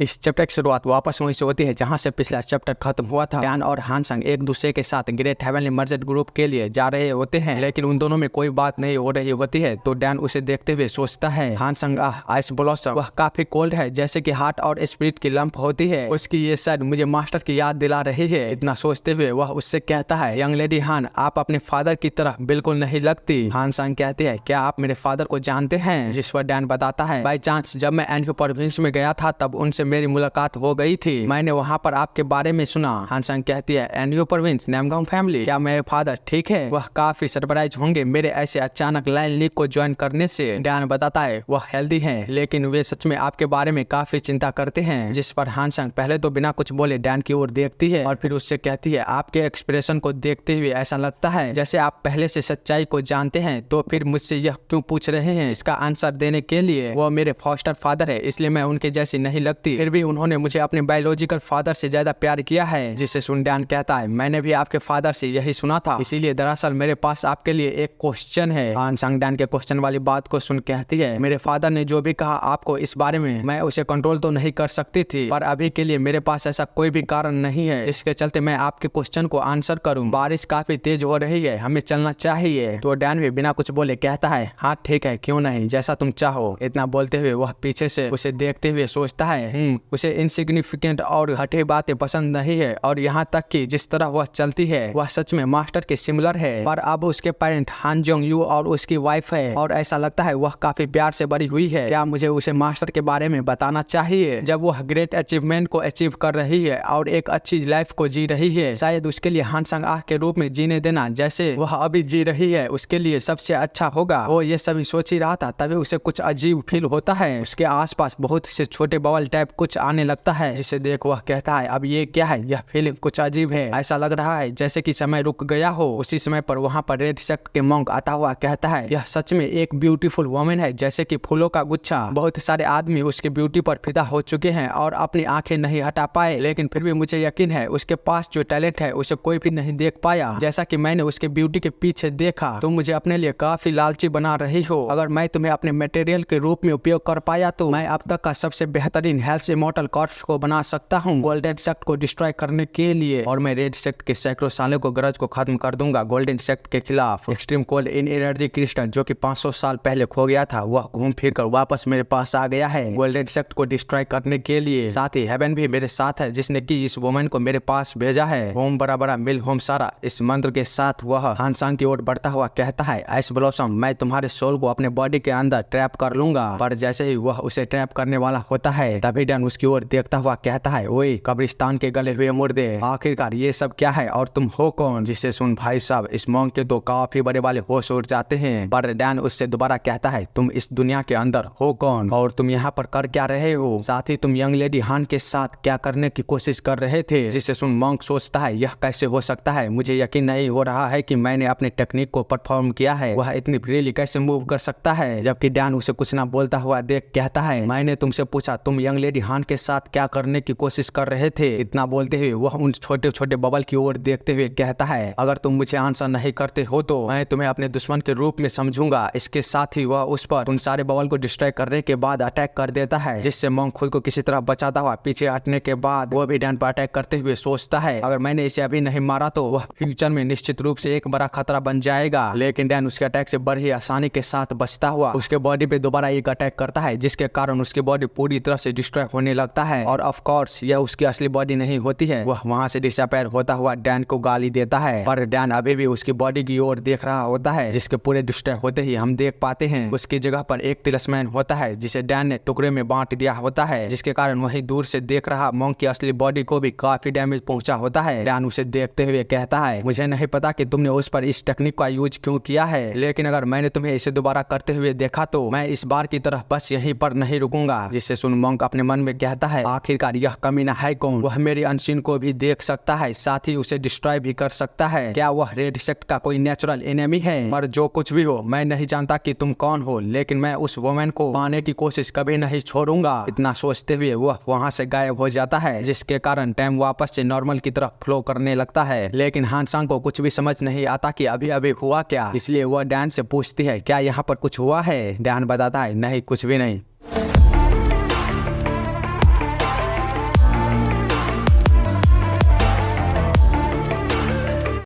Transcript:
इस चैप्टर की शुरुआत वापस वहीं से होती है जहां से पिछला चैप्टर खत्म हुआ था। डैन और हानसंग एक दूसरे के साथ ग्रेट हेवनली मर्जर ग्रुप के लिए जा रहे होते हैं, लेकिन उन दोनों में कोई बात नहीं हो रही होती है। तो डैन उसे देखते हुए सोचता है, हानसंग आइस ब्लॉसम वह काफी कोल्ड है, जैसे कि हार्ट और स्पिरिट की लंप होती है, उसकी ये शायद मुझे मास्टर की याद दिला रही है। इतना सोचते हुए वह उससे कहता है, यंग लेडी हान, आप अपने फादर की तरह बिल्कुल नहीं लगती। हानसंग कहती है, क्या आप मेरे फादर को जानते हैं? जिस पर डैन बताता है, बाई चांस जब मैं एनक्यू प्रोविंस में गया था तब उनसे मेरी मुलाकात हो गई थी, मैंने वहाँ पर आपके बारे में सुना। हानसंग कहती है, एनक्यू प्रोविंस, नामगांग फैमिली, क्या मेरे फादर ठीक है? वह काफी सरप्राइज होंगे मेरे ऐसे अचानक लाइन लीग को ज्वाइन करने से। डैन बताता है, वह हेल्दी है, लेकिन वे सच में आपके बारे में काफी चिंता करते हैं। जिस पर हानसंग पहले तो बिना कुछ बोले डैन की ओर देखती है और फिर उससे कहती है, आपके एक्सप्रेशन को देखते हुए ऐसा लगता है जैसे आप पहले से सच्चाई को जानते हैं, तो फिर मुझसे यह क्यों पूछ रहे हैं? इसका आंसर देने के लिए वो मेरे फॉस्टर फादर है, इसलिए मैं उनके जैसी नहीं लगती, फिर भी उन्होंने मुझे अपने बायोलॉजिकल फादर से ज्यादा प्यार किया है। जिसे सुन डैन कहता है, मैंने भी आपके फादर से यही सुना था, इसीलिए दरअसल मेरे पास आपके लिए एक क्वेश्चन है। हानसंग डैन के क्वेश्चन वाली बात को सुन कहती है, मेरे फादर ने जो भी कहा आपको इस बारे में, मैं उसे कंट्रोल तो नहीं कर सकती थी, पर अभी के लिए मेरे पास ऐसा कोई भी कारण नहीं है जिसके चलते मैं आपके क्वेश्चन को आंसर करूं। बारिश काफी तेज हो रही है, हमें चलना चाहिए। तो डैन भी बिना कुछ बोले कहता है, हाँ ठीक है, क्यों नहीं, जैसा तुम चाहो। इतना बोलते हुए वह पीछे से उसे देखते हुए सोचता है, उसे इनसिग्निफिकेंट और हठी बातें पसंद नहीं है, और यहाँ तक कि जिस तरह वह चलती है वह सच में मास्टर के सिमिलर है। पर अब उसके पेरेंट हान जोंग यू और उसकी वाइफ है, और ऐसा लगता है वह काफी प्यार से बड़ी हुई है। क्या मुझे उसे मास्टर के बारे में बताना चाहिए? जब वह ग्रेट अचीवमेंट को अचीव कर रही है और एक अच्छी लाइफ को जी रही है, शायद उसके लिए हानसंग के रूप में जीने देना जैसे वह अभी जी रही है उसके लिए सबसे अच्छा होगा। वो ये सभी सोच ही रहा था, तभी उसे कुछ अजीब फील होता है। उसके आसपास बहुत से छोटे बबल टाइप कुछ आने लगता है, जिसे देख वह कहता है, अब ये क्या है? यह फीलिंग कुछ अजीब है, ऐसा लग रहा है जैसे कि समय रुक गया हो। उसी समय पर वहाँ पर रेड सेक्ट के मॉन्क आता हुआ कहता है, यह सच में एक ब्यूटीफुल वुमन है, जैसे कि फूलों का गुच्छा। बहुत सारे आदमी उसके ब्यूटी पर फिदा हो चुके हैं और अपनी आंखें नहीं हटा पाए, लेकिन फिर भी मुझे यकीन है उसके पास जो टैलेंट है उसे कोई भी नहीं देख पाया। जैसा कि मैंने उसके ब्यूटी के पीछे देखा, तुम मुझे अपने लिए काफी लालची बना रही हो। अगर मैं तुम्हें अपने मटेरियल के रूप में उपयोग कर पाया तो मैं अब तक का सबसे बेहतरीन हेल्थ इमॉर्टल कॉर्प्स को बना सकता हूँ गोल्डन सेक्ट को डिस्ट्रॉय करने के लिए, और मैं रेड सेक्ट के सैकड़ों सालों को गरज को खत्म कर दूंगा। गोल्डन सेक्ट के खिलाफ extreme cold in energy crystal जो कि 500 साल पहले खो गया था, वह घूम फिर कर वापस मेरे पास आ गया है गोल्डन सेक्ट को डिस्ट्रॉय करने के लिए। साथ ही हेवन भी मेरे साथ है, जिसने की इस वुमन को मेरे पास भेजा है। होम बड़ा बड़ा मिल होम सारा। इस मंत्र के साथ वह हानसंग की ओर बढ़ता हुआ कहता है, आइस ब्लॉसम, मैं तुम्हारे सोल को अपने बॉडी के अंदर ट्रैप कर लूंगा। पर जैसे ही वह उसे ट्रैप करने वाला होता है, तभी डैन उसकी ओर देखता हुआ कहता है, ओए कब्रिस्तान के गले हुए मुर्दे, आखिरकार ये सब क्या है और तुम हो कौन? जिसे सुन भाई साहब इस मॉन्क के तो काफी बड़े वाले होश उड़ जाते हैं। पर डैन उससे दोबारा कहता है, तुम इस दुनिया के अंदर हो कौन और तुम यहाँ पर कर क्या रहे हो? साथ ही तुम यंग लेडी हान के साथ क्या करने की कोशिश कर रहे थे? जिसे सुन मॉन्क सोचता है, यह कैसे हो सकता है? मुझे यकीन नहीं हो रहा है कि मैंने अपने टेक्निक को परफॉर्म किया है। वह इतनी फ्रीली कैसे मूव कर सकता है? जबकि डैन उसे कुछ ना बोलता हुआ देख कहता है, मैंने तुमसे पूछा तुम यंग लेडी हान के साथ क्या करने की कोशिश कर रहे थे? इतना बोलते हुए वह उन छोटे छोटे बबल की ओर देखते हुए कहता है, अगर तुम मुझे आंसर नहीं करते हो तो मैं तुम्हें अपने दुश्मन के रूप में समझूंगा। इसके साथ ही वह उस पर उन सारे बबल को डिस्ट्रॉय करने के बाद अटैक कर देता है, जिससे मॉन्क खुद को किसी तरह बचाता हुआ पीछे हटने के बाद वो भी डैन पर अटैक करते हुए सोचता है, अगर मैंने इसे अभी नहीं मारा तो वह फ्यूचर में निश्चित रूप से एक बड़ा खतरा बन जाएगा। लेकिन डैन उसके अटैक से बड़ी आसानी के साथ बचता हुआ उसके बॉडी पे दोबारा एक अटैक करता है, जिसके कारण उसकी बॉडी पूरी तरह से डिस्ट्रॉय होने लगता है। और ऑफ कोर्स यह उसकी असली बॉडी नहीं होती है। वह वहां से डिसअपीयर होता हुआ डैन को गाली देता है, पर डैन अभी भी उसकी बॉडी की ओर देख रहा होता है, जिसके पूरे डिस्ट्रॉय होते ही हम देख पाते हैं उसकी जगह पर एक तिलिस्मैन होता है, जिसे डैन ने टुकड़े में बांट दिया होता है, जिसके कारण वही दूर से देख रहा मॉन्क की असली बॉडी को भी काफी डैमेज पहुंचा होता है। डैन उसे देखते हुए कहता है, मुझे नहीं पता कि तुमने उस पर इस टेक्निक का यूज क्यों किया है, लेकिन अगर मैंने तुम्हें इसे दोबारा करते हुए देखा तो मैं इस बार की तरह बस यहीं पर नहीं रुकूंगा। जिससे सुन मॉन्क अपने मन में कहता है, आखिरकार यह कमीना है कौन? वह मेरी अनसीन को भी देख सकता है, साथ ही उसे डिस्ट्रॉय भी कर सकता है। क्या वह रेड सेक्ट का कोई नेचुरल एनिमी है? पर जो कुछ भी हो, मैं नहीं जानता कि तुम कौन हो, लेकिन मैं उस वुमन को पाने की कोशिश कभी नहीं छोड़ूंगा। इतना सोचते हुए वह वहां से गायब हो जाता है, जिसके कारण टाइम वापस से नॉर्मल की तरफ फ्लो करने लगता है। लेकिन हानसंग को कुछ भी समझ नहीं आता कि अभी अभी हुआ क्या, इसलिए वह डैन से पूछती है, क्या यहाँ पर कुछ हुआ है? डैन बताता है, नहीं कुछ भी नहीं।